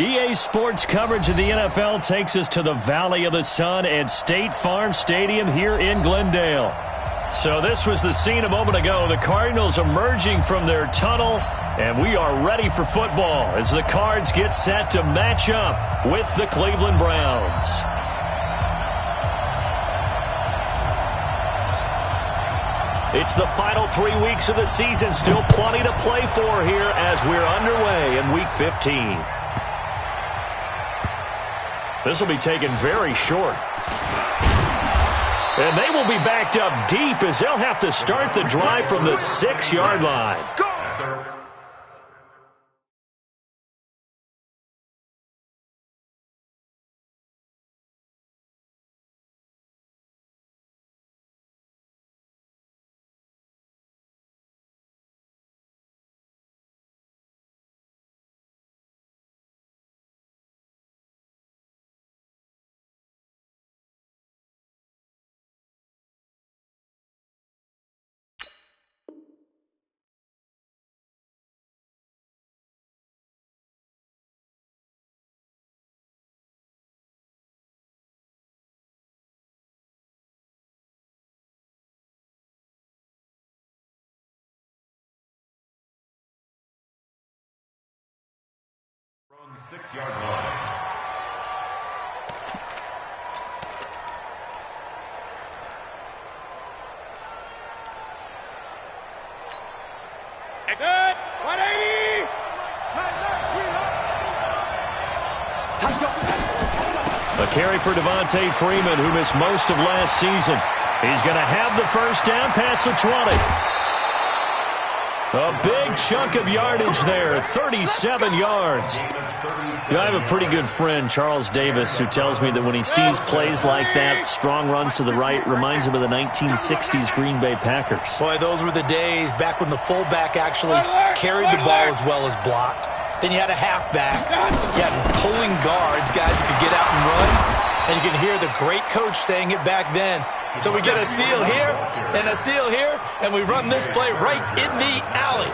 EA Sports coverage of the NFL takes us to the Valley of the Sun at State Farm Stadium here in Glendale. So this was the scene a moment ago. The Cardinals emerging from their tunnel, and we are ready for football as the Cards get set to match up with the Cleveland Browns. It's the final 3 weeks of the season. Still plenty to play for here as we're underway in Week 15. This will be taken very short. And they will be backed up deep as they'll have to start the drive from the 6-yard line. From 6-yard line. Exit 180. A carry for Devontae Freeman, who missed most of last season. He's going to have the first down past the 20. A big chunk of yardage there, 37 yards. I have a pretty good friend, Charles Davis, who tells me that when he sees plays like that, strong runs to the right, reminds him of the 1960s Green Bay Packers. Boy, those were the days back when the fullback actually carried the ball as well as blocked. Then you had a halfback. You had pulling guards, guys who could get out and run. And you can hear the great coach saying it back then. So we get a seal here and a seal here, and we run this play right in the alley.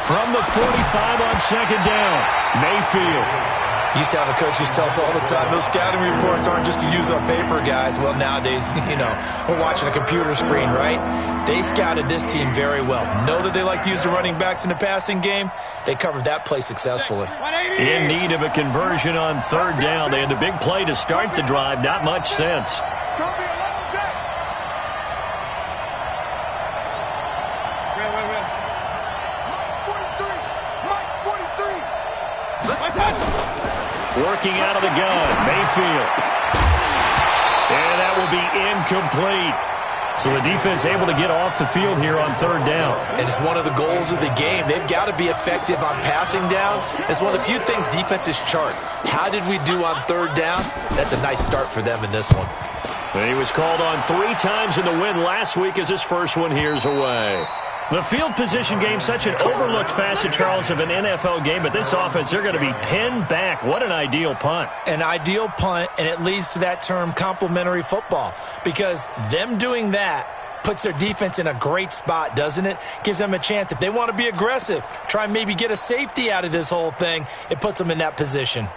From the 45 on second down, Mayfield. Used to have a coach used to tell us all the time, those scouting reports aren't just to use on paper, guys. Well, nowadays, we're watching a computer screen, right? They scouted this team very well. Know that they like to use the running backs in the passing game. They covered that play successfully. In need of a conversion on third down. They had the big play to start the drive. Not much sense. Working out of the gun, Mayfield. And that will be incomplete. So the defense able to get off the field here on third down. And it's one of the goals of the game. They've got to be effective on passing downs. It's one of the few things defenses chart. How did we do on third down? That's a nice start for them in this one. And he was called on 3 times in the win last week as his first one here's away. The field position game, such an overlooked facet, Charles, of an NFL game. But this offense, they're going to be pinned back. What an ideal punt. An ideal punt, and it leads to that term complementary football. Because them doing that puts their defense in a great spot, doesn't it? Gives them a chance. If they want to be aggressive, try and maybe get a safety out of this whole thing, it puts them in that position.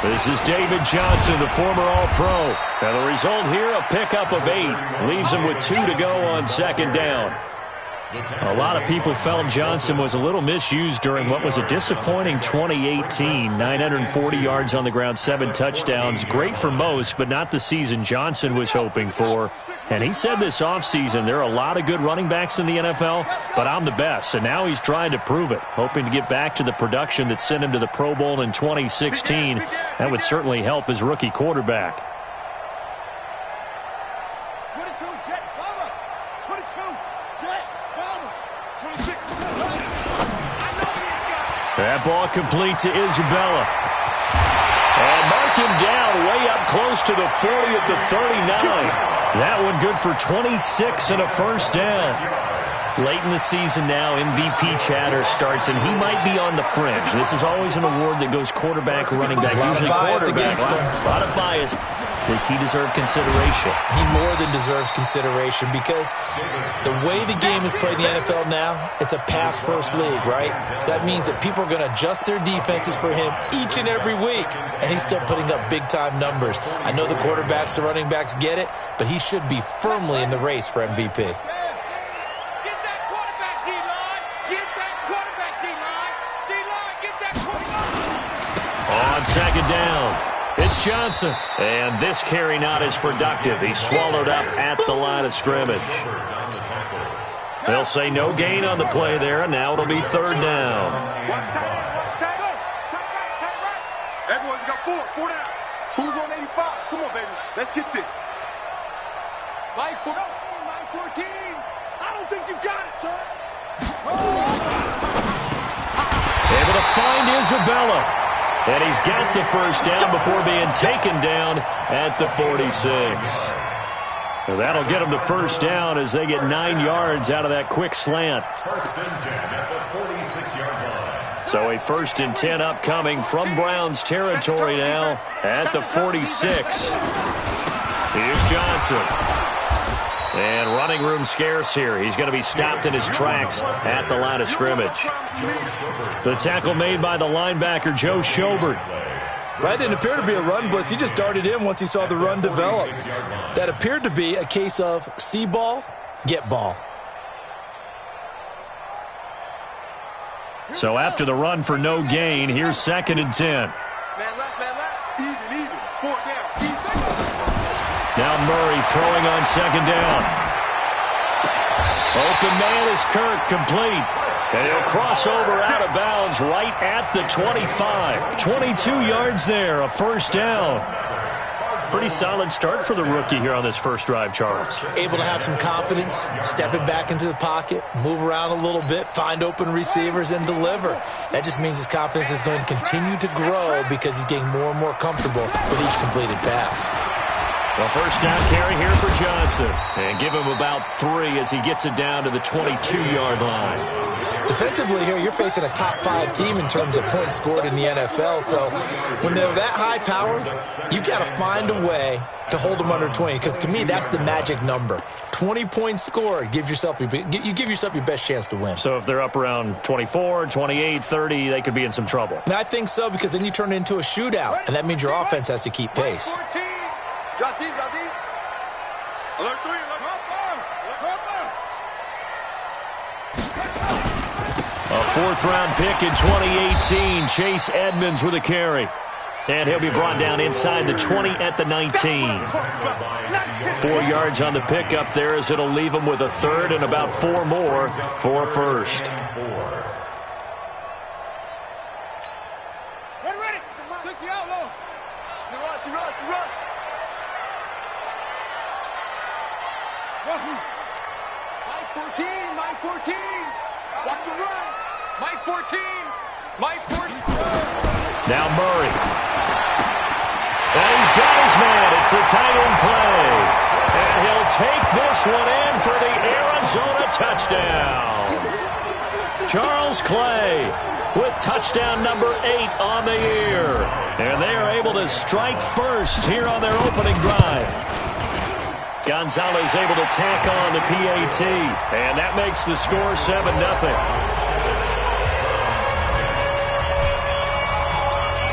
This is David Johnson, the former All-Pro. And the result here, a pickup of 8. Leaves him with 2 to go on second down. A lot of people felt Johnson was a little misused during what was a disappointing 2018. 940 yards on the ground, 7 touchdowns. Great for most, but not the season Johnson was hoping for. And he said this offseason, there are a lot of good running backs in the NFL, but I'm the best. And now he's trying to prove it, hoping to get back to the production that sent him to the Pro Bowl in 2016. That would certainly help his rookie quarterback. That ball complete to Isabella. And mark him down way up close to the 40 at the 39. That one good for 26 and a first down. Late in the season now, MVP chatter starts, and he might be on the fringe. This is always an award that goes quarterback, running back, usually quarterback. A lot of bias. Does he deserve consideration? He more than deserves consideration because the way the game is played in the NFL now, it's a pass-first league, right? So that means that people are going to adjust their defenses for him each and every week, and he's still putting up big-time numbers. I know the quarterbacks, the running backs get it, but he should be firmly in the race for MVP. On second down, it's Johnson. And this carry not as productive. He's swallowed up at the line of scrimmage. They'll say no gain on the play there, and now it'll be third down. Everyone got four down. Who's on 85? Come on, baby. Let's get this. Mike 14. I don't think you got it, son. Able to find Isabella. And he's got the first down before being taken down at the 46. Well, that'll get him the first down as they get 9 yards out of that quick slant. First and 10 at the 46-yard line. So a first and 10 upcoming from Browns territory now at the 46. Here's Johnson. And running room scarce here. He's going to be stopped in his tracks at the line of scrimmage. The tackle made by the linebacker, Joe Schobert. That didn't appear to be a run blitz. He just darted in once he saw the run develop. That appeared to be a case of see ball, get ball. So after the run for no gain, here's second and 10. Man left. Even. 4 down. Now Murray throwing on second down. Open man is Kirk, complete. And he'll cross over out of bounds right at the 25. 22 yards there, a first down. Pretty solid start for the rookie here on this first drive, Charles. Able to have some confidence, step it back into the pocket, move around a little bit, find open receivers, and deliver. That just means his confidence is going to continue to grow because he's getting more and more comfortable with each completed pass. The first down carry here for Johnson. And give him about 3 as he gets it down to the 22-yard line. Defensively here, you're facing a top-5 team in terms of points scored in the NFL. So when they're that high-powered, you got to find a way to hold them under 20. Because to me, that's the magic number. 20 points scored, you give yourself your best chance to win. So if they're up around 24, 28, 30, they could be in some trouble. And I think so, because then you turn it into a shootout, and that means your offense has to keep pace. Drop deep. Alert 3, alert 4. A fourth-round pick in 2018. Chase Edmonds with a carry. And he'll be brought down inside the 20 at the 19. 4 yards on the pickup there as it'll leave him with a third and about 4 more for a first. Ready. 60 outlaw. You run. Mike 14. Watch the run. Mike 14. Now Murray. And he's got his man. It's the tight end play. And he'll take this one in for the Arizona touchdown. Charles Clay with touchdown number 8 on the year. And they are able to strike first here on their opening drive. Gonzalez able to tack on the PAT, and that makes the score 7-0.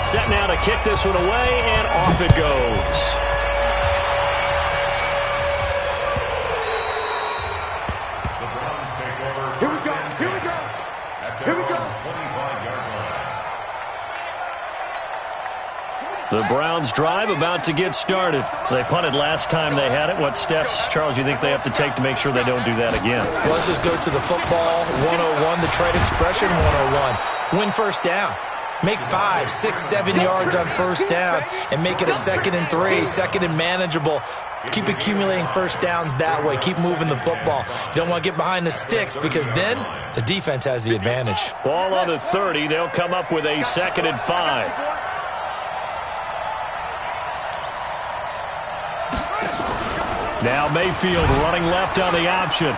Set now to kick this one away, and off it goes. Here we go. 25-yard line. The Browns drive about to get started. They punted last time they had it. What steps, Charles, you think they have to take to make sure they don't do that again? Well, let's just go to the football 101, the trade expression 101. Win first down. Make 5, 6, 7 yards on first down and make it a 2nd and 3, 2nd and manageable. Keep accumulating first downs that way. Keep moving the football. You don't want to get behind the sticks because then the defense has the advantage. Ball on the 30. They'll come up with a 2nd and 5. Now Mayfield running left on the option.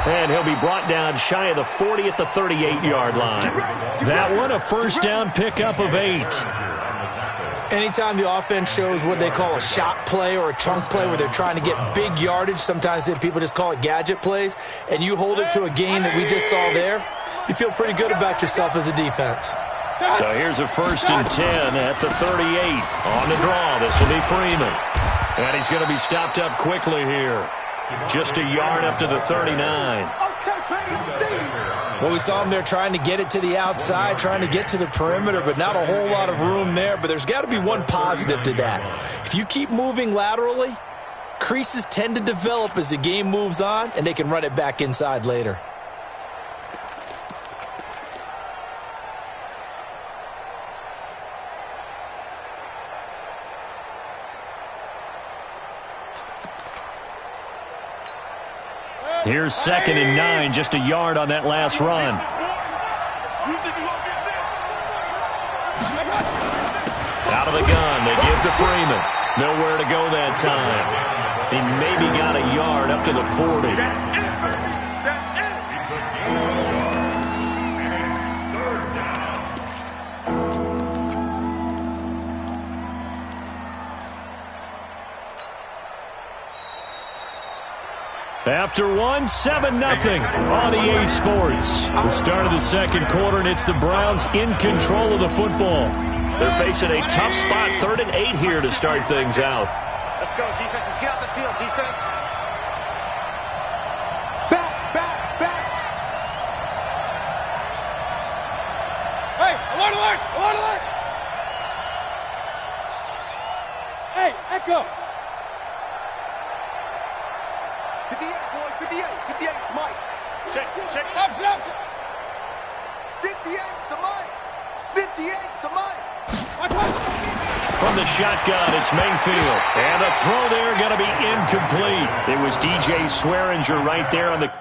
And he'll be brought down shy of the 40 at the 38-yard line. That one, a first down pickup of 8. Anytime the offense shows what they call a shot play or a chunk play where they're trying to get big yardage, sometimes people just call it gadget plays, and you hold it to a gain that we just saw there, you feel pretty good about yourself as a defense. So here's a 1st and 10 at the 38. On the draw, this will be Freeman. And he's going to be stopped up quickly here. Just a yard up to the 39. Well, we saw him there trying to get it to the outside, trying to get to the perimeter, but not a whole lot of room there. But there's got to be one positive to that. If you keep moving laterally, creases tend to develop as the game moves on, and they can run it back inside later. Here's 2nd and 9, just a yard on that last run. Out of the gun, they give to Freeman. Nowhere to go that time. He maybe got a yard up to the 40. After 7-0 on EA Sports. The start of the second quarter, and it's the Browns in control of the football. They're facing a tough spot, 3rd and 8 here to start things out. Let's go, defense. Let's get out the field, defense. Back. Hey, alert. Hey, echo. 58, boy, 58. 58's Mike. Check. 58's the Mike. 58's the Mike. From the shotgun, it's Mayfield. And the throw there going to be incomplete. It was DJ Swearinger right there on the...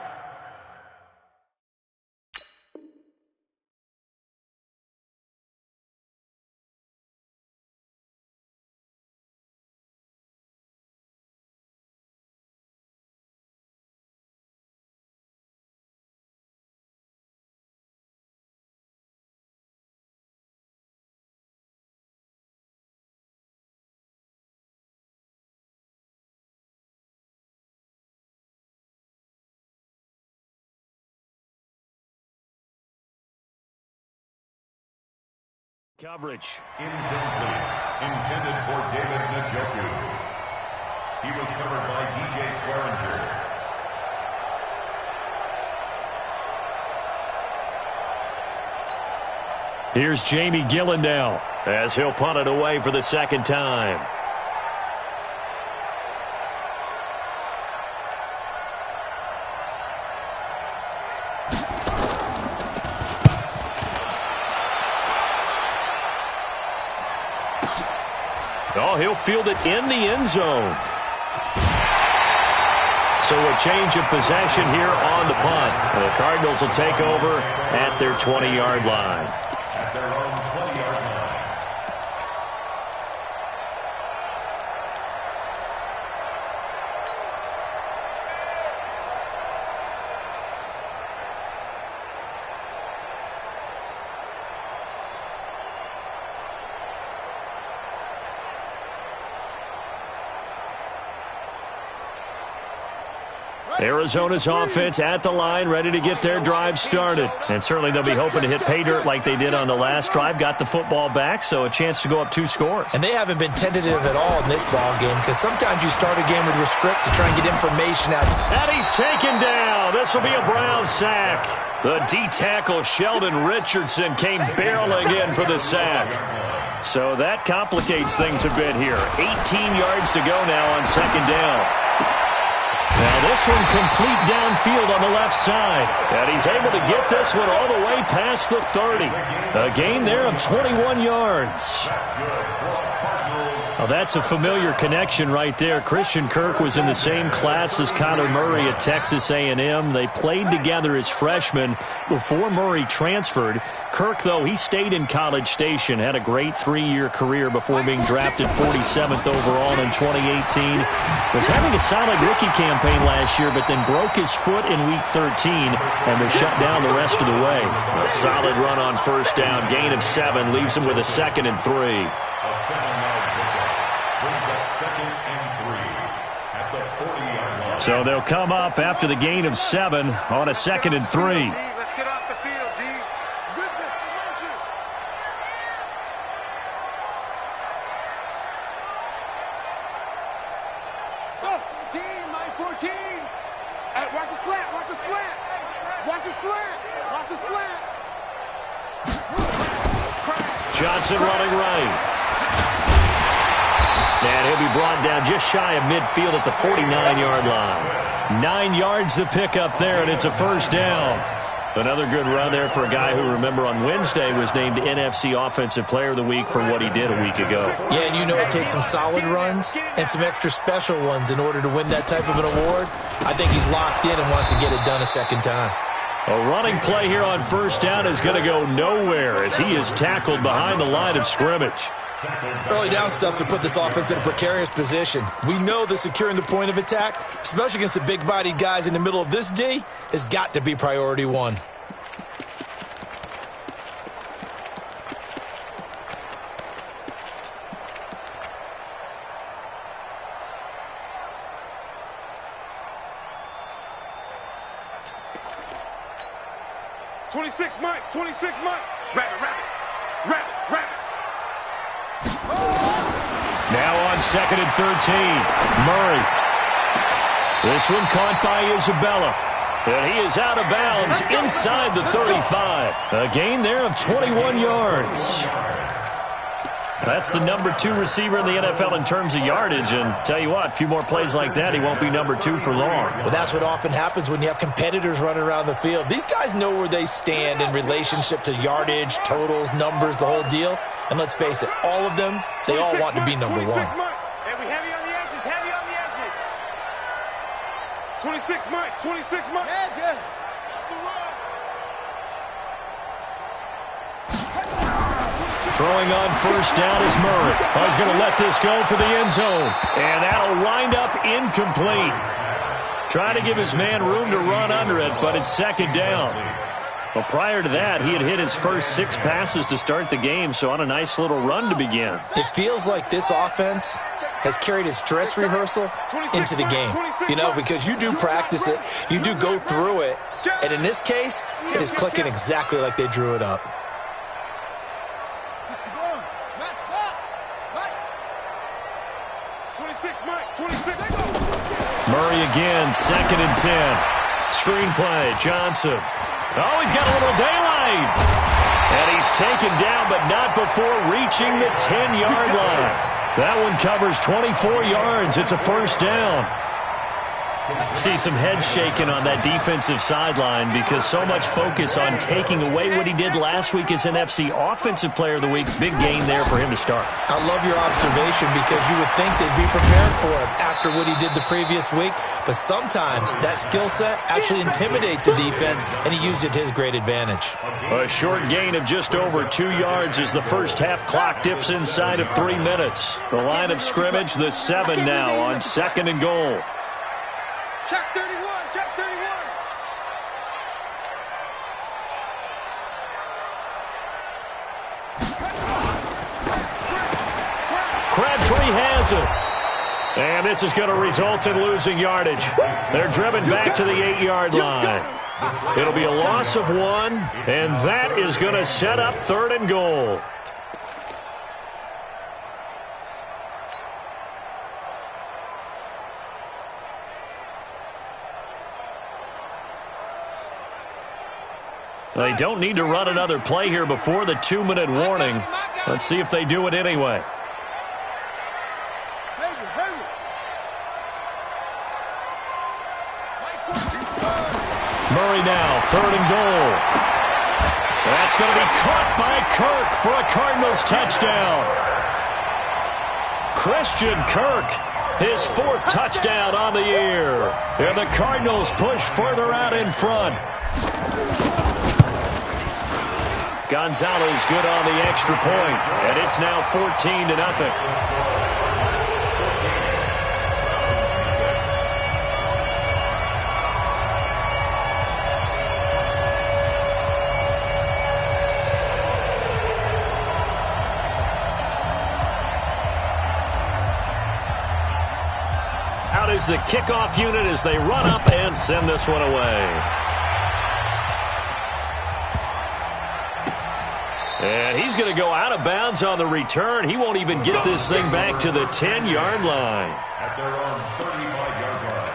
Coverage. Incomplete. Intended for David Njoku. He was covered by DJ Swearinger. Here's Jamie Gillen now, as he'll punt it away for the second time. Oh, he'll field it in the end zone. So a change of possession here on the punt. The Cardinals will take over at their 20-yard line. At their own 20-yard line. Arizona's offense at the line, ready to get their drive started. And certainly they'll be hoping to hit pay dirt like they did on the last drive. Got the football back, so a chance to go up 2 scores. And they haven't been tentative at all in this ball game, because sometimes you start a game with your script to try and get information out. And he's taken down. This will be a Brown sack. The D-tackle Sheldon Richardson came barreling in for the sack. So that complicates things a bit here. 18 yards to go now on second down. Now this one complete downfield on the left side. And he's able to get this one all the way past the 30. A gain there of 21 yards. Well, that's a familiar connection right there. Christian Kirk was in the same class as Kyler Murray at Texas A&M. They played together as freshmen before Murray transferred. Kirk, though, he stayed in College Station, had a great 3-year career before being drafted 47th overall in 2018. Was having a solid rookie campaign last year, but then broke his foot in Week 13 and was shut down the rest of the way. A solid run on first down, gain of 7, leaves him with a 2nd and 3. A 7-yard pickup brings up 2nd and 3 at the 40-yard line. So they'll come up after the gain of 7 on a 2nd and 3. Let's get off the field, D. Good motion. Oh, 14, my 14. Hey, watch the slant, watch the slant. Watch the slant, watch the slant. Johnson running right. And he'll be brought down just shy of midfield at the 49-yard line. 9 yards to pick up there, and it's a first down. Another good run there for a guy who, remember, on Wednesday was named NFC Offensive Player of the Week for what he did a week ago. Yeah, and you know it takes some solid runs and some extra special ones in order to win that type of an award. I think he's locked in and wants to get it done a second time. A running play here on first down is going to go nowhere as he is tackled behind the line of scrimmage. Early down stuff to put this offense in a precarious position. We know that securing the point of attack, especially against the big-bodied guys in the middle of this D, has got to be priority 1. Mike, 26 Mike. Rabbit. Now on 2nd and 13, Murray. This one caught by Isabella. And he is out of bounds inside the 35. A gain there of 21 yards. That's the number 2 receiver in the NFL in terms of yardage. And tell you what, a few more plays like that, he won't be number 2 for long. Well, that's what often happens when you have competitors running around the field. These guys know where they stand in relationship to yardage, totals, numbers, the whole deal. And let's face it, all of them, they all want to be number 1. And we heavy on the edges, 26 Mike. Yeah. Throwing on first down is Murray. He's going to let this go for the end zone. And that'll wind up incomplete. Trying to give his man room to run under it, but it's 2nd down. Well, prior to that, he had hit his first 6 passes to start the game, so on a nice little run to begin. It feels like this offense has carried its dress rehearsal into the game. You know, because you do practice it, you do go through it, and in this case, it is clicking exactly like they drew it up. Murray again, 2nd and 10. Screenplay, Johnson. Oh, he's got a little daylight. And he's taken down, but not before reaching the 10-yard line. That one covers 24 yards. It's a first down. See some heads shaking on that defensive sideline because so much focus on taking away what he did last week as NFC Offensive Player of the Week. Big gain there for him to start. I love your observation because you would think they'd be prepared for him after what he did the previous week. But sometimes that skill set actually intimidates a defense, and he used it to his great advantage. A short gain of just over 2 yards as the first half clock dips inside of 3 minutes. The line of scrimmage, the 7 now on 2nd and goal. Check 31. Crabtree has it. And this is going to result in losing yardage. They're driven back to the 8-yard line. It'll be a loss of 1, and that is going to set up 3rd and goal. They don't need to run another play here before the 2-minute warning. Let's see if they do it anyway. Murray now, 3rd and goal. That's going to be caught by Kirk for a Cardinals touchdown. Christian Kirk, his 4th touchdown on the year. And the Cardinals push further out in front. Gonzalez good on the extra point, and it's now 14-0. Out is the kickoff unit as they run up and send this one away. And he's going to go out of bounds on the return. He won't even get this thing back to the 10-yard line. At their own 35-yard line.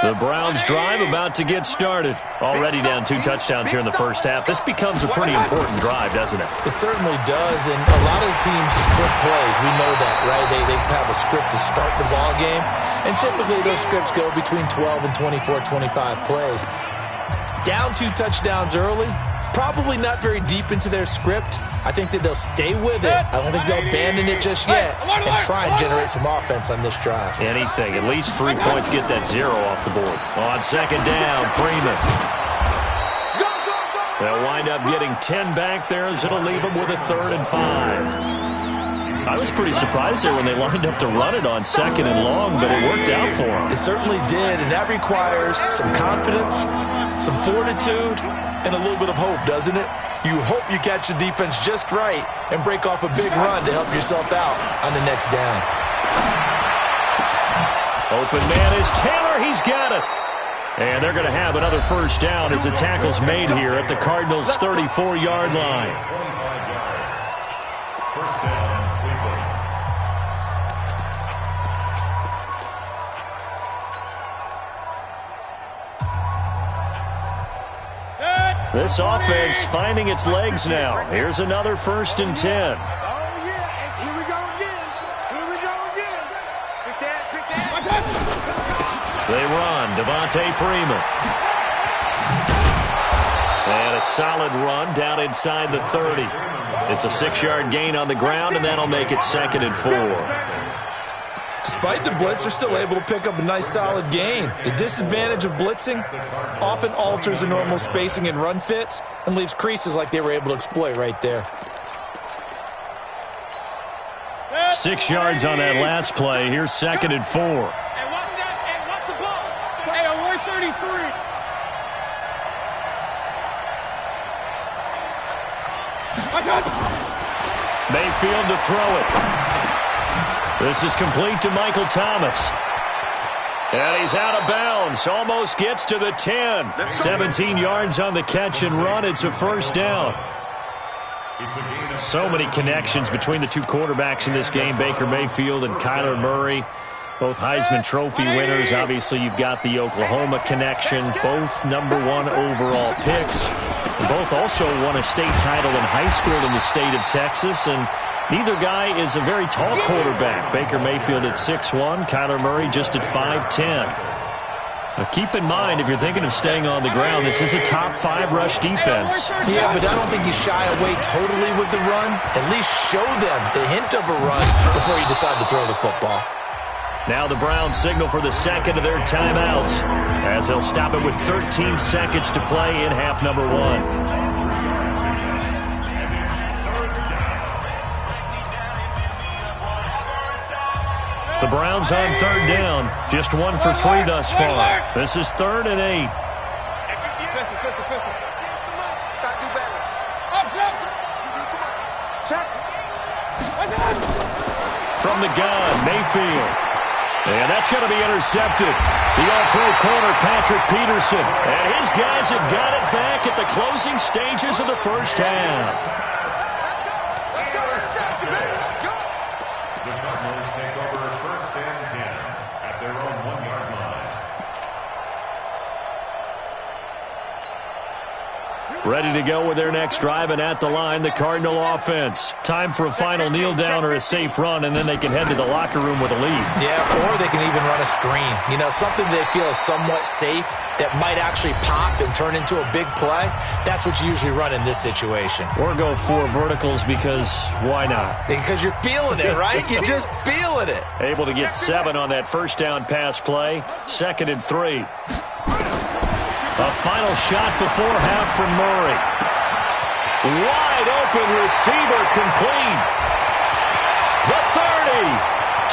The Browns drive about to get started. Already down 2 touchdowns here in the first half. This becomes a pretty important drive, doesn't it? It certainly does, and a lot of the teams script plays. We know that, right? They have a script to start the ball game, and typically those scripts go between 12 and 24, 25 plays. Down 2 touchdowns early, probably not very deep into their script. I think that they'll stay with it. I don't think they'll abandon it just yet and try and generate some offense on this drive. Anything. At least 3 points, get that 0 off the board. On second down, Freeman. They'll wind up getting 10 back there as it'll leave them with a 3rd and 5. I was pretty surprised there when they lined up to run it on 2nd and long, but it worked out for them. It certainly did, and that requires some confidence, some fortitude, and a little bit of hope, doesn't it? You hope you catch the defense just right and break off a big run to help yourself out on the next down. Open man is Taylor. He's got it. And they're going to have another first down as the tackle's made here at the Cardinals' 34-yard line. 25 yards. First down, Cleveland. This offense finding its legs now. Here's another 1st and 10. Oh, yeah. And here we go again. Here we go again. Pick that. They run. Devontae Freeman. And a solid run down inside the 30. It's a 6-yard gain on the ground, and that'll make it 2nd and 4. Despite the blitz, they're still able to pick up a nice, solid gain. The disadvantage of blitzing often alters the normal spacing and run fits and leaves creases like they were able to exploit right there. 6 yards on that last play. Here's 2nd and 4. Hey, watch that. Hey, watch the ball. Hey, on 133. Mayfield to throw it. This is complete to Michael Thomas. And he's out of bounds. Almost gets to the 10. 17 yards on the catch and run. It's a first down. So many connections between the 2 quarterbacks in this game, Baker Mayfield and Kyler Murray. Both Heisman Trophy winners. Obviously, you've got the Oklahoma connection. Both #1 overall picks. And both also won a state title in high school in the state of Texas. And neither guy is a very tall quarterback. Baker Mayfield at 6'1", Kyler Murray just at 5'10". Now keep in mind, if you're thinking of staying on the ground, this is a top 5 rush defense. Yeah, but I don't think you shy away totally with the run. At least show them the hint of a run before you decide to throw the football. Now the Browns signal for the 2nd of their timeouts as they'll stop it with 13 seconds to play in half number 1. The Browns on 3rd down. Just 1 for 3 thus far. This is 3rd and 8. From the gun, Mayfield. And that's going to be intercepted. The all-pro corner, Patrick Peterson. And his guys have got it back at the closing stages of the first half. The Cardinals take over 1st and 10 at their own 1-yard line. Ready to go with their next drive, and at the line, the Cardinal offense. Time for a final kneel down or a safe run, and then they can head to the locker room with a lead. Yeah, or they can even run a screen. You know, something they feel is somewhat safe that might actually pop and turn into a big play. That's what you usually run in this situation. Or go 4 verticals because why not? Because you're feeling it, right? You're just feeling it. Able to get 7 on that first down pass play. 2nd and 3. A final shot before half from Murray. Wide open receiver complete. The 30,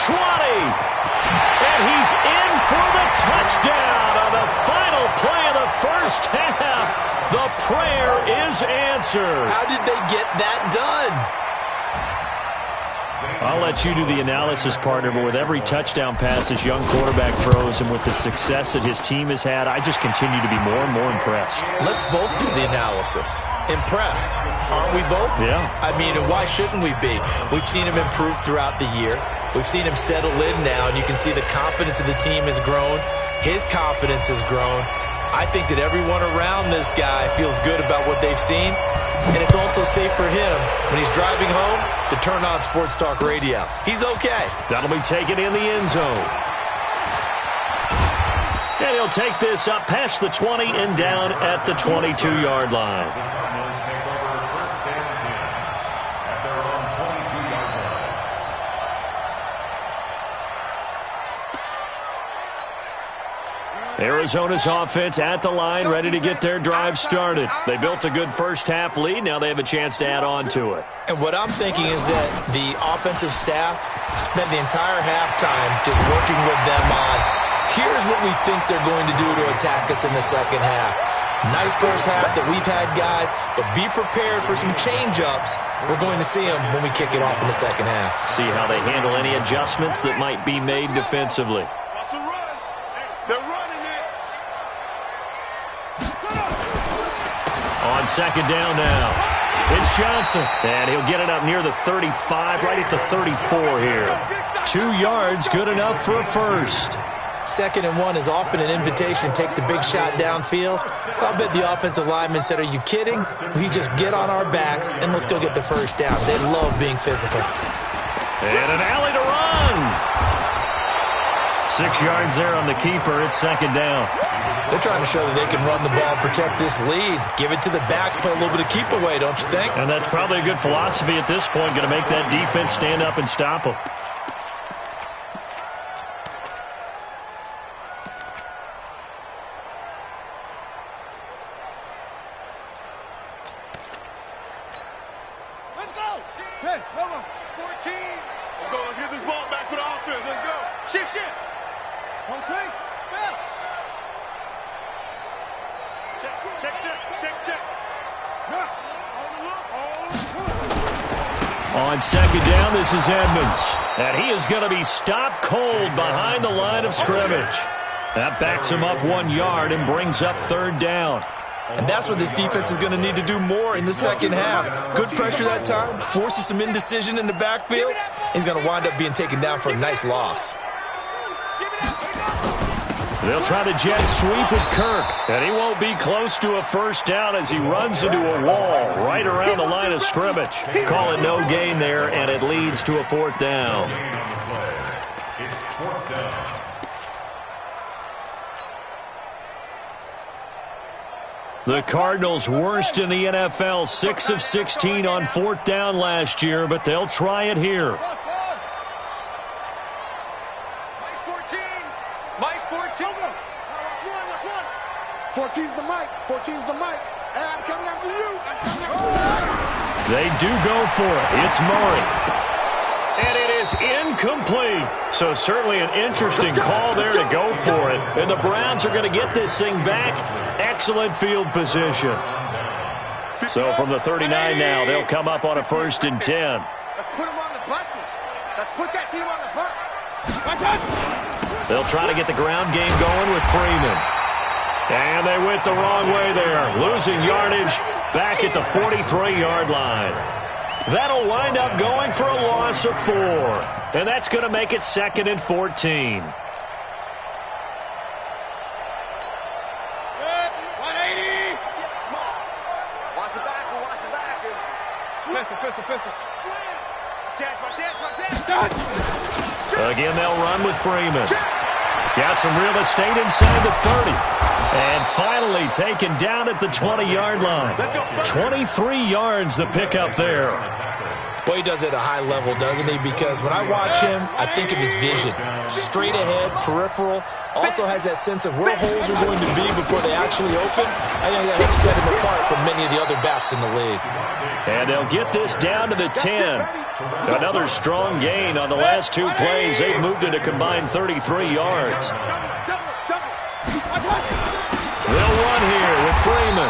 20, and he's in for the touchdown on the final play of the first half. The prayer is answered. How did they get that done? I'll let you do the analysis, partner, but with every touchdown pass his young quarterback throws and with the success that his team has had, I just continue to be more and more impressed. Let's both do the analysis. Impressed. Aren't we both? Yeah. I mean, and why shouldn't we be? We've seen him improve throughout the year. We've seen him settle in now, and you can see the confidence of the team has grown. His confidence has grown. I think that everyone around this guy feels good about what they've seen. And it's also safe for him when he's driving home to turn on Sports Talk Radio. He's okay. That'll be taken in the end zone. And he'll take this up past the 20 and down at the 22-yard line. The Cardinals take over 1st and 10 at their own 22-yard line. Arizona's offense at the line, ready to get their drive started. They built a good first-half lead. Now they have a chance to add on to it. And what I'm thinking is that the offensive staff spent the entire halftime just working with them on, here's what we think they're going to do to attack us in the second half. Nice first half that we've had, guys, but be prepared for some change-ups. We're going to see them when we kick it off in the second half. See how they handle any adjustments that might be made defensively. That's a run. They're running it. On 2nd down now, it's Johnson, and he'll get it up near the 35, right at the 34 here. 2 yards, good enough for a first. 2nd and 1 is often an invitation to take the big shot downfield. I'll bet the offensive lineman said, are you kidding? We just get on our backs and let's go get the first down. They love being physical. And an alley to run. 6 yards there on the keeper. It's 2nd down. They're trying to show that they can run the ball and protect this lead. Give it to the backs, play a little bit of keep away, don't you think? And that's probably a good philosophy at this point, going to make that defense stand up and stop them. Let's go. 10, 14. Let's go. Let's get this ball back for the offense. Let's go. Shift. 1, 2, spell. Check. On 2nd down, this is Edmonds. And he is going to be stopped cold behind the line of scrimmage. That backs him up 1 yard and brings up 3rd down. And that's what this defense is going to need to do more in the second half. Good pressure that time, forces some indecision in the backfield. He's going to wind up being taken down for a nice loss. They'll try to jet sweep with Kirk, and he won't be close to a first down as he runs into a wall right around the line of scrimmage. Call it no gain there, and it leads to a 4th down. It's 4th down. The Cardinals worst in the NFL, 6 of 16 on 4th down last year, but they'll try it here. Mike 14. 14's the mic. 14's the mic. Hey, I'm coming after you. They do go for it. It's Murray. And it is incomplete. So certainly an interesting call there to go for it. And the Browns are going to get this thing back. Excellent field position. So from the 39 now, they'll come up on a 1st and 10. Let's put them on the buses. Let's put that team on the bus. They'll try to get the ground game going with Freeman. And they went the wrong way there, losing yardage back at the 43-yard line. That'll wind up going for a loss of 4. And that's going to make it 2nd and 14. pistol. Again, they'll run with Freeman. Got some real estate inside the 30. And finally taken down at the 20-yard line. 23 yards the pickup there. Well, he does it at a high level, doesn't he? Because when I watch him, I think of his vision. Straight ahead, peripheral. Also has that sense of where holes are going to be before they actually open. I think that helps set him apart from many of the other backs in the league. And they'll get this down to the 10. Another strong gain on the last two plays. They've moved it a combined 33 yards. They'll run here with Freeman.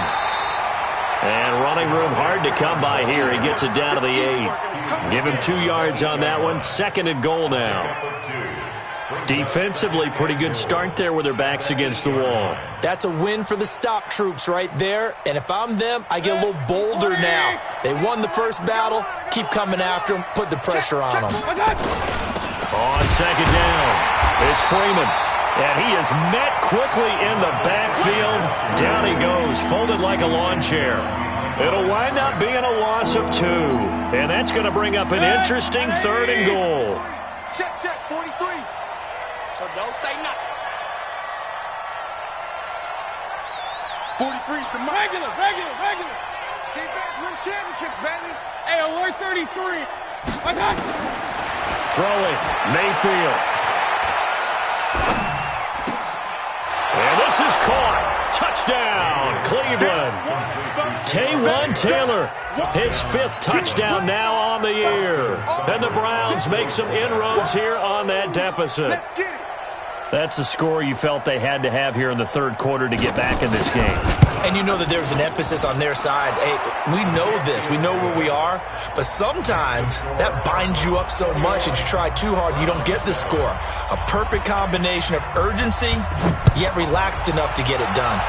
And running room hard to come by here. He gets it down to the 8. Give him 2 yards on that one. 2nd and goal now. Defensively, pretty good start there with their backs against the wall. That's a win for the stop troops right there. And if I'm them, I get a little bolder now. They won the first battle. Keep coming after them. Put the pressure on them. On 2nd down, it's Freeman. And he is met quickly in the backfield. Down he goes, folded like a lawn chair. It'll wind up being a loss of 2. And that's going to bring up an interesting 3rd and goal. Check, 43. So don't say nothing. 43's the mark. Regular. Defense wins championships, baby. Hey, alert 33. I got you. Throwing, Mayfield. And this is caught. Touchdown, Cleveland. Taywan Taylor, his 5th touchdown now on the year. And the Browns make some inroads here on that deficit. Let's get it. That's the score you felt they had to have here in the 3rd quarter to get back in this game. And you know that there's an emphasis on their side. Hey, we know this. We know where we are. But sometimes that binds you up so much that you try too hard and you don't get the score. A perfect combination of urgency, yet relaxed enough to get it done.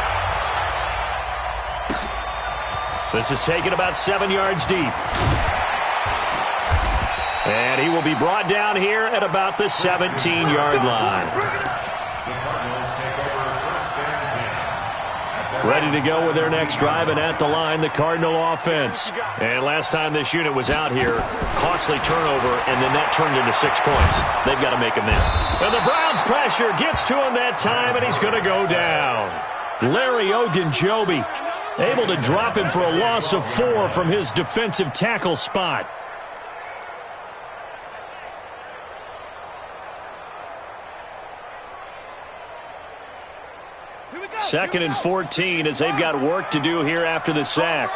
This is taken about 7 yards deep. And he will be brought down here at about the 17-yard line. Ready to go with their next drive, and at the line, the Cardinal offense. And last time this unit was out here, costly turnover, and then that turned into 6 points. They've got to make amends. And the Browns' pressure gets to him that time, and he's going to go down. Larry Ogunjobi able to drop him for a loss of 4 from his defensive tackle spot. Second and 14 as they've got work to do here after the sack.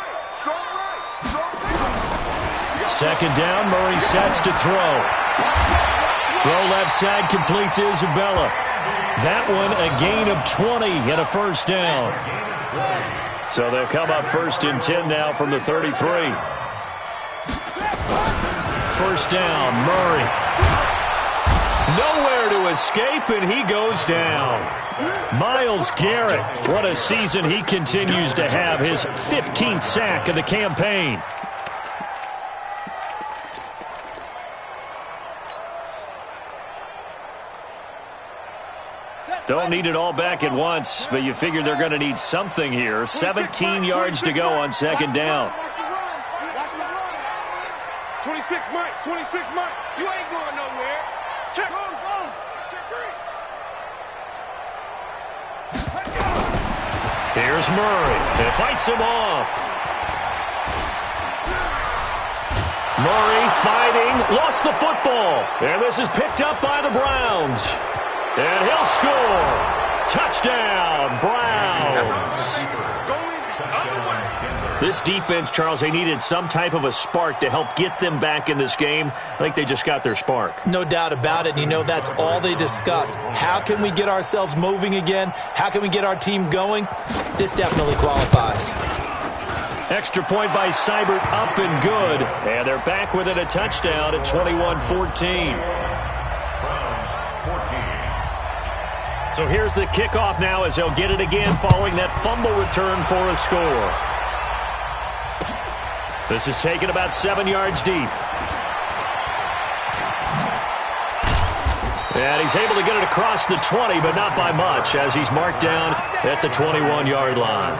2nd down, Murray sets to throw. Throw left side, complete to Isabella. That one a gain of 20 and a 1st down. So they'll come up 1st and 10 now from the 33. 1st down, Murray. Nowhere to escape, and he goes down. Myles Garrett, what a season he continues to have. His 15th sack of the campaign. Don't need it all back at once, but you figure they're going to need something here. 17 yards to go on 2nd down. 26 Mike. You ain't going nowhere. Check. Go. Check 3. Here's Murray. He fights him off. Murray fighting. Lost the football. And this is picked up by the Browns. And he'll score. Touchdown, Browns. This defense, Charles, they needed some type of a spark to help get them back in this game. I think they just got their spark. No doubt about it. And you know, that's all they discussed. How can we get ourselves moving again? How can we get our team going? This definitely qualifies. Extra point by Seibert, up and good. And they're back within a touchdown at 21-14. So here's the kickoff now as they'll get it again following that fumble return for a score. This is taken about 7 yards deep. And he's able to get it across the 20, but not by much, as he's marked down at the 21-yard line.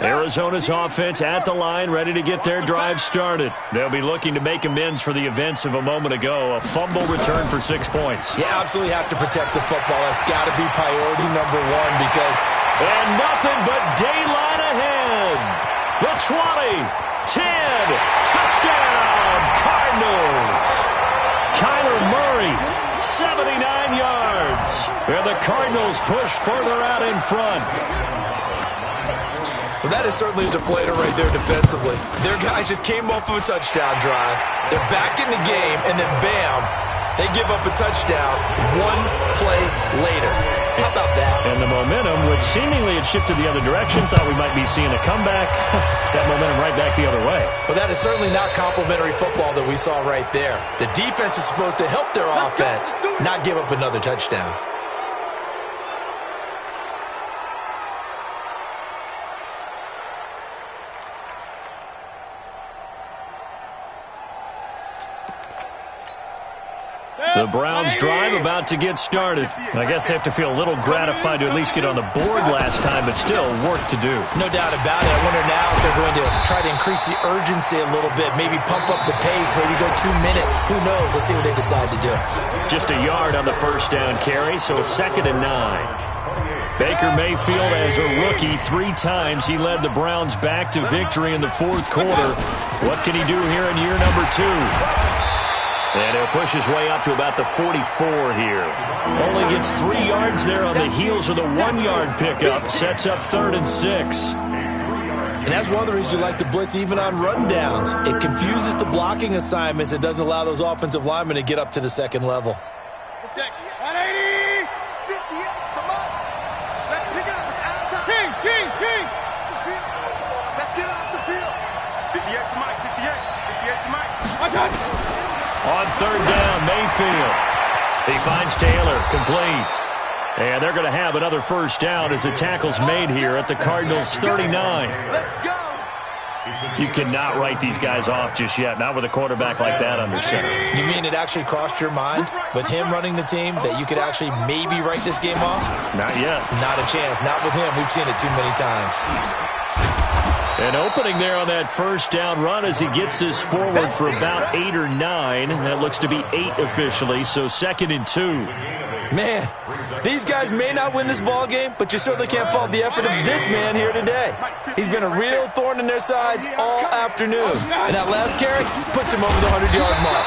Arizona's offense at the line, ready to get their drive started. They'll be looking to make amends for the events of a moment ago. A fumble return for 6 points. You absolutely have to protect the football. That's got to be priority number one because... And nothing but daylight ahead. The 20, 10, touchdown, Cardinals. Kyler Murray, 79 yards. And the Cardinals push further out in front. Well, that is certainly a deflator right there defensively. Their guys just came off of a touchdown drive. They're back in the game, and then bam, they give up a touchdown one play later. How about that? And the momentum, which seemingly had shifted the other direction, thought we might be seeing a comeback. That momentum right back the other way. Well, that is certainly not complimentary football that we saw right there. The defense is supposed to help their offense, not give up another touchdown. The Browns drive about to get started. I guess they have to feel a little gratified to at least get on the board last time, but still work to do. No doubt about it. I wonder now if they're going to try to increase the urgency a little bit, maybe pump up the pace, maybe go 2 minute. Who knows? Let's see what they decide to do. Just a yard on the first down carry, so it's 2nd and 9. Baker Mayfield, as a rookie, 3 times he led the Browns back to victory in the 4th quarter. What can he do here in year number 2? And he'll push his way up to about the 44 here. Only gets 3 yards there on the heels of the 1-yard pickup. Sets up 3rd and 6. And that's one of the reasons you like to blitz even on rundowns. It confuses the blocking assignments. It doesn't allow those offensive linemen to get up to the second level. 180. 58, come on. Let's pick it up. It's out of time. King. Let's get off the field. 58 to Mike, 58 to Mike. On 3rd down, Mayfield. He finds Taylor, complete. And they're going to have another first down as the tackle's made here at the Cardinals' 39. Let's go. You cannot write these guys off just yet, not with a quarterback like that under center. You mean it actually crossed your mind with him running the team that you could actually maybe write this game off? Not yet. Not a chance. Not with him. We've seen it too many times. An opening there on that first down run as he gets this forward for about 8 or 9. That looks to be 8 officially, so 2nd and 2. Man, these guys may not win this ball game, but you certainly can't fault the effort of this man here today. He's been a real thorn in their sides all afternoon. And that last carry puts him over the 100-yard mark.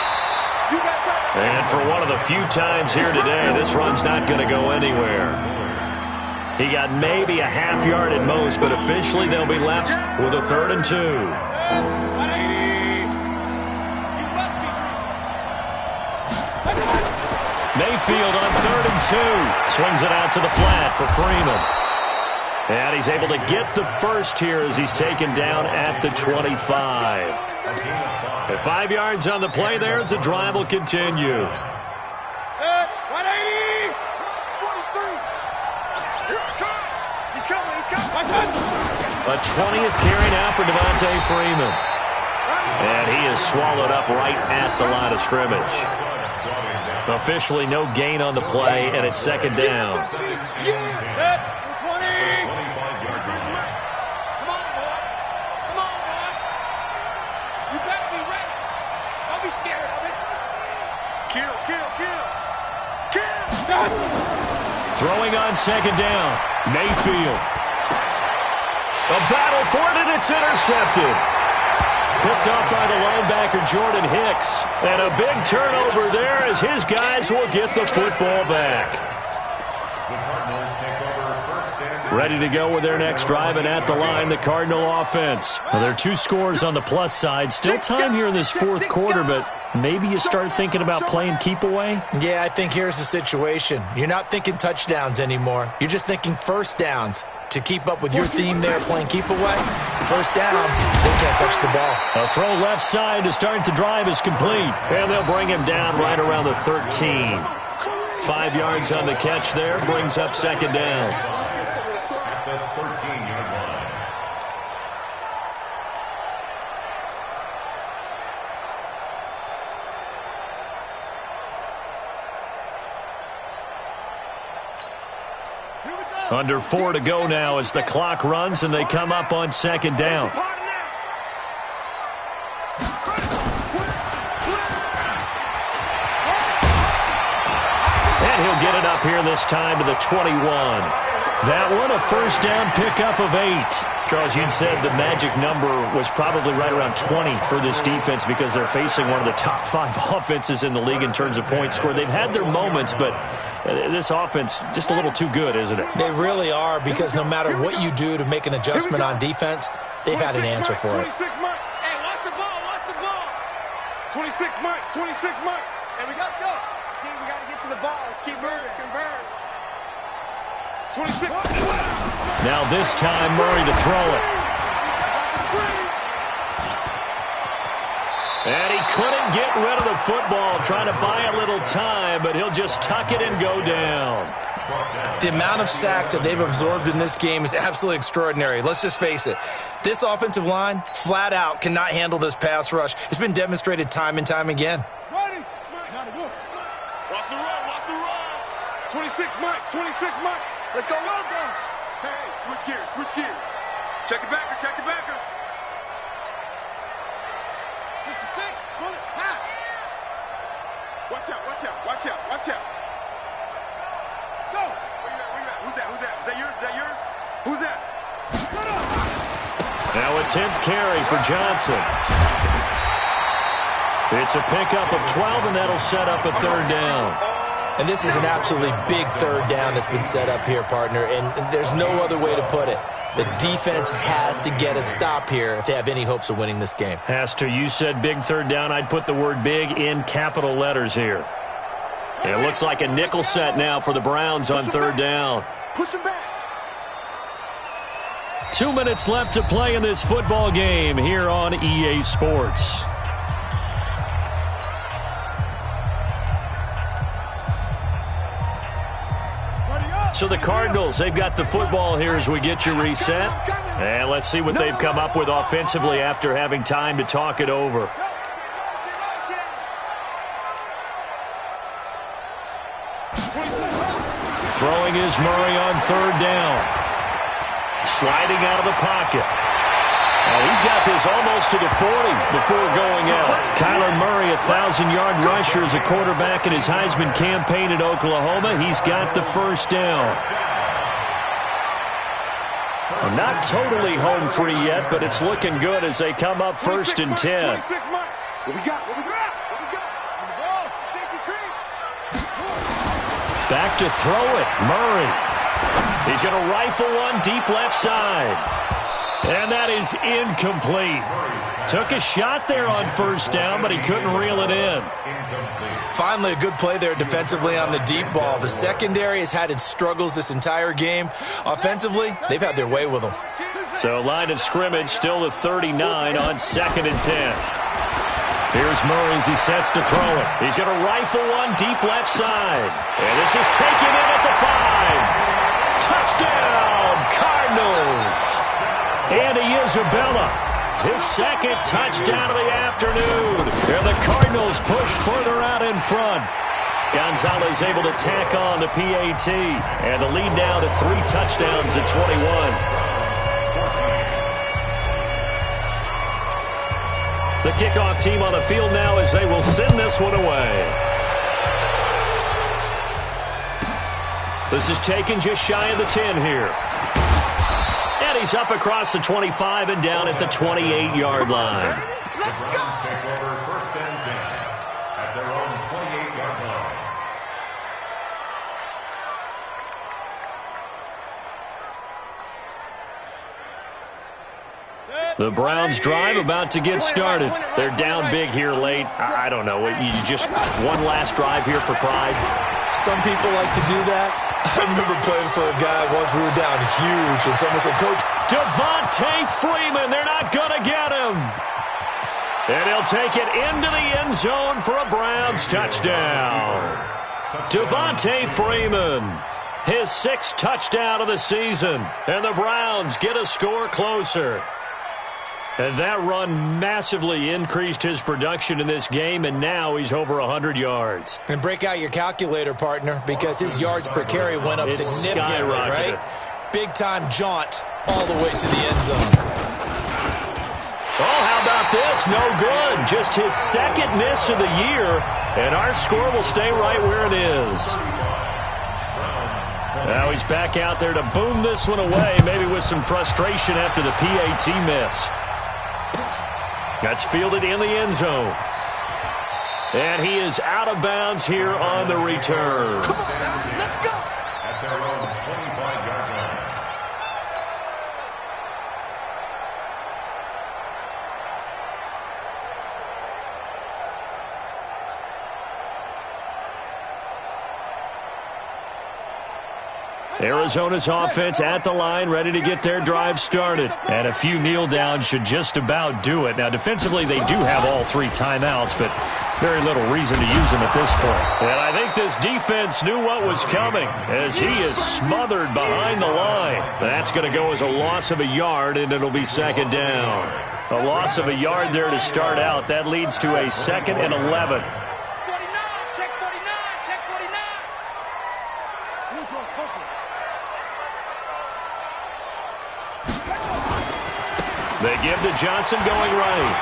And for one of the few times here today, this run's not going to go anywhere. He got maybe a half yard at most, but officially they'll be left with a 3rd and 2. Mayfield on 3rd and 2. Swings it out to the flat for Freeman. And he's able to get the first here as he's taken down at the 25. At 5 yards on the play there as the drive will continue. 180. 43. He's coming. A 20th carry now for Devontae Freeman. And he is swallowed up right at the line of scrimmage. Officially no gain on the play, and it's 2nd down. 20. You better be ready. Don't be scared of it. Kill. Throwing on 2nd down, Mayfield. A battle for it, and it's intercepted. Picked up by the linebacker, Jordan Hicks. And a big turnover there as his guys will get the football back. Ready to go with their next drive, and at the line, the Cardinal offense. Well, there are 2 scores on the plus side. Still time here in this 4th quarter, but maybe you start thinking about playing keep away? Yeah, I think here's the situation. You're not thinking touchdowns anymore. You're just thinking first downs. To keep up with your theme there, playing keep away, first downs, they can't touch the ball. A throw left side to start the drive is complete. And they'll bring him down right around the 13. 5 yards on the catch there, brings up 2nd down. At the 13-yard line. Under 4 to go now as the clock runs and they come up on second down. And he'll get it up here this time to the 21. That one a first down pickup of 8. Charles, you'd said the magic number was probably right around 20 for this defense because they're facing one of the top 5 offenses in the league in terms of points scored. They've had their moments, but this offense just a little too good, isn't it? They really are, because no matter what you do to make an adjustment on defense, they've had an answer for it. 26 Mike. Hey, watch the ball, watch the ball. 26 Mike, 26 Mike. And we got to go. See, we got to get to the ball. Let's keep moving. Converge. 26. Now this time, Murray to throw it. And he couldn't get rid of the football, trying to buy a little time, but he'll just tuck it and go down. The amount of sacks that they've absorbed in this game is absolutely extraordinary. Let's just face it. This offensive line, flat out, cannot handle this pass rush. It's been demonstrated time and time again. Ready. Watch the run, watch the run. 26 Mike, 26 Mike. Let's go, Logo. Hey, switch gears, switch gears. Check the backer, check the backer. 66, pull it, pass. Watch out, watch out, watch out, watch out. Go. Where you at? Who's that? Who's that? Is that yours? Is that yours? Who's that? Now a 10th carry for Johnson. It's a pickup of 12, and that'll set up a third down. And this is an absolutely big third down that's been set up here, partner, and there's no other way to put it. The defense has to get a stop here if they have any hopes of winning this game. Has to. You said big third down. I'd put the word big in capital letters here. It looks like a nickel set now for the Browns on third down. Push him back. 2 minutes left to play in this football game here on EA Sports. So the Cardinals, they've got the football here as we get you reset. And let's see what they've come up with offensively after having time to talk it over. Throwing is Murray on third down. Sliding out of the pocket. He's got this almost to the 40 before going out. Kyler Murray, 1,000-yard rusher as a quarterback in his Heisman campaign at Oklahoma. He's got the first down. Well, not totally home free yet, but it's looking good as they come up first and 10. What we got? What we got? What we got? On the ball. Safety creek. Back to throw it. Murray. He's going to rifle one deep left side. And that is incomplete. Took a shot there on first down, but he couldn't reel it in. Finally, a good play there defensively on the deep ball. The secondary has had its struggles this entire game. Offensively, they've had their way with them. So line of scrimmage still the 39 on second and 10. Here's Murray as he sets to throw it. He's going to rifle one deep left side. And this is taken in at the 5. Touchdown, Cardinals. Andy Isabella, his second touchdown of the afternoon. And the Cardinals push further out in front. Gonzalez able to tack on the PAT. And the lead now to 3 touchdowns at 21. The kickoff team on the field now as they will send this one away. This is taken just shy of the 10 here. And he's up across the 25 and down at the 28-yard line. The Browns take over first and 10 at their own 28-yard line. The Browns drive about to get started. They're down big here late. I don't know. You just one last drive here for pride? Some people like to do that. I remember playing for a guy once. We were down huge, and someone said, Coach, Devontae Freeman, they're not going to get him. And he'll take it into the end zone for a Browns touchdown. Devontae Freeman, his 6th touchdown of the season. And the Browns get a score closer. And that run massively increased his production in this game, and now he's over 100 yards. And break out your calculator, partner, because his yards per carry went up significantly, right? Big-time jaunt all the way to the end zone. Oh, how about this? No good. Just his second miss of the year, and our score will stay right where it is. Now he's back out there to boom this one away, maybe with some frustration after the PAT miss. That's fielded in the end zone. And he is out of bounds here on the return. Come on, guys, let's go. At their own 25-yard line. Arizona's offense at the line, ready to get their drive started. And a few kneel downs should just about do it. Now, defensively, they do have all three timeouts, but very little reason to use them at this point. And I think this defense knew what was coming as he is smothered behind the line. That's going to go as a loss of a yard, and it'll be second down. A loss of a yard there to start out. That leads to a 2nd and 11. They give to Johnson going right.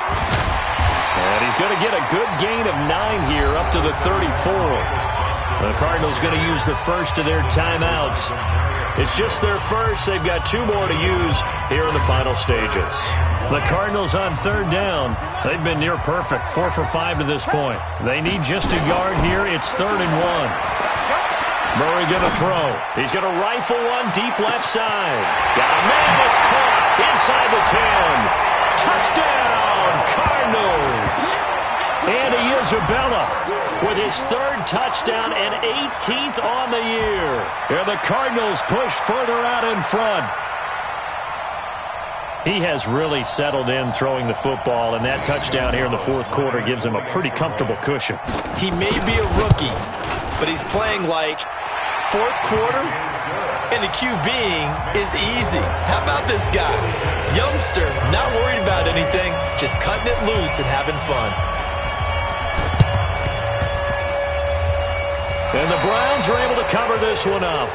And he's going to get a good gain of 9 here up to the 34. The Cardinals going to use the first of their timeouts. It's just their first. They've got 2 more to use here in the final stages. The Cardinals on 3rd down. They've been near perfect, 4 for 5 to this point. They need just a yard here. It's 3rd and 1. Murray going to throw. He's going to rifle one deep left side. Got a man that's caught inside the 10. Touchdown, Cardinals. Andy Isabella with his 3rd touchdown and 18th on the year. And the Cardinals push further out in front. He has really settled in throwing the football, and that touchdown here in the 4th quarter gives him a pretty comfortable cushion. He may be a rookie, but he's playing like 4th quarter, and the QBing is easy. How about this guy? Youngster, not worried about anything, just cutting it loose and having fun. And the Browns are able to cover this one up.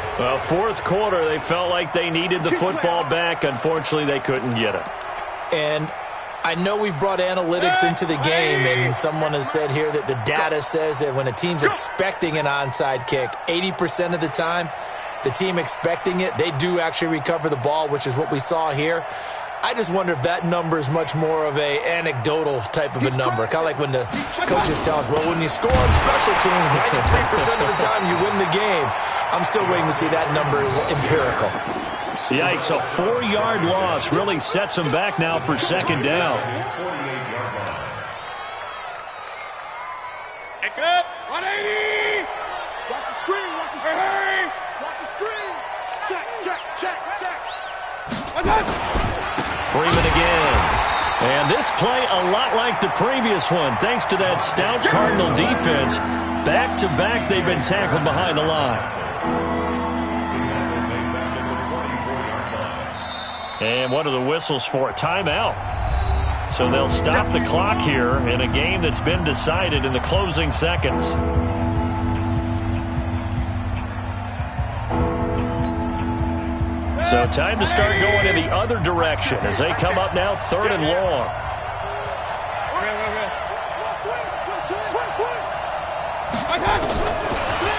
4th quarter, they felt like they needed the football back. Unfortunately, they couldn't get it. And I know we've brought analytics into the game, and someone has said here that the data says that when a team's expecting an onside kick, 80% of the time, the team expecting it, they do actually recover the ball, which is what we saw here. I just wonder if that number is much more of a anecdotal type of a number. Kind of like when the coaches tell us, well, when you score on special teams, 93% of the time you win the game. I'm still waiting to see that number is empirical. Yikes, a 4-yard loss really sets them back now for 2nd down. Up, 180. Watch the screen, watch the screen. Watch the screen. Check. Freeman again. And this play a lot like the previous one, thanks to that stout Cardinal defense. Back-to-back, they've been tackled behind the line. And what are the whistles for? Timeout. So they'll stop the clock here in a game that's been decided in the closing seconds. So time to start going in the other direction as they come up now 3rd and long.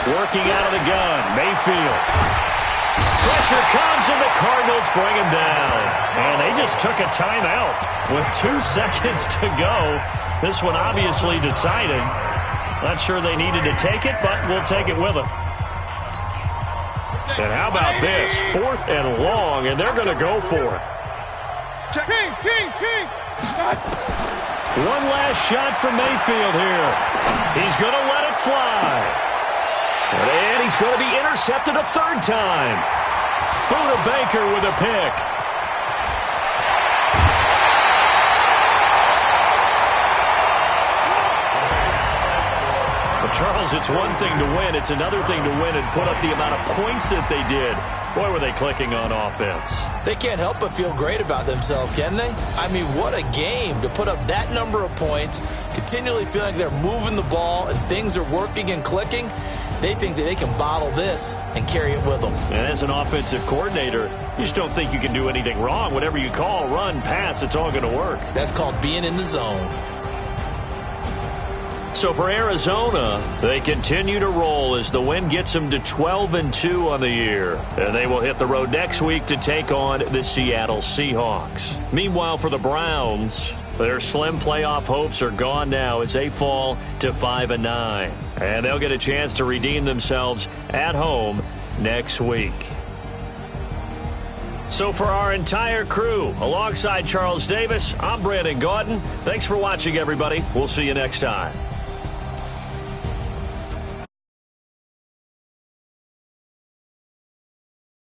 Working out of the gun, Mayfield. Pressure comes and the Cardinals bring him down. And they just took a timeout with 2 seconds to go. This one obviously decided. Not sure they needed to take it, but we'll take it with them. And how about this? 4th and long, and they're going to go for it. King. One last shot from Mayfield here. He's going to let it fly. And he's going to be intercepted a 3rd time. Buda Baker with a pick. Charles, it's one thing to win. It's another thing to win and put up the amount of points that they did. Boy, were they clicking on offense. They can't help but feel great about themselves, can they? I mean, what a game to put up that number of points, continually feeling like they're moving the ball and things are working and clicking. They think that they can bottle this and carry it with them. And as an offensive coordinator, you just don't think you can do anything wrong. Whatever you call, run, pass, it's all going to work. That's called being in the zone. So for Arizona, they continue to roll as the win gets them to 12-2 on the year. And they will hit the road next week to take on the Seattle Seahawks. Meanwhile, for the Browns, their slim playoff hopes are gone now as they fall to 5-9. And they'll get a chance to redeem themselves at home next week. So for our entire crew, alongside Charles Davis, I'm Brandon Gaudin. Thanks for watching, everybody. We'll see you next time.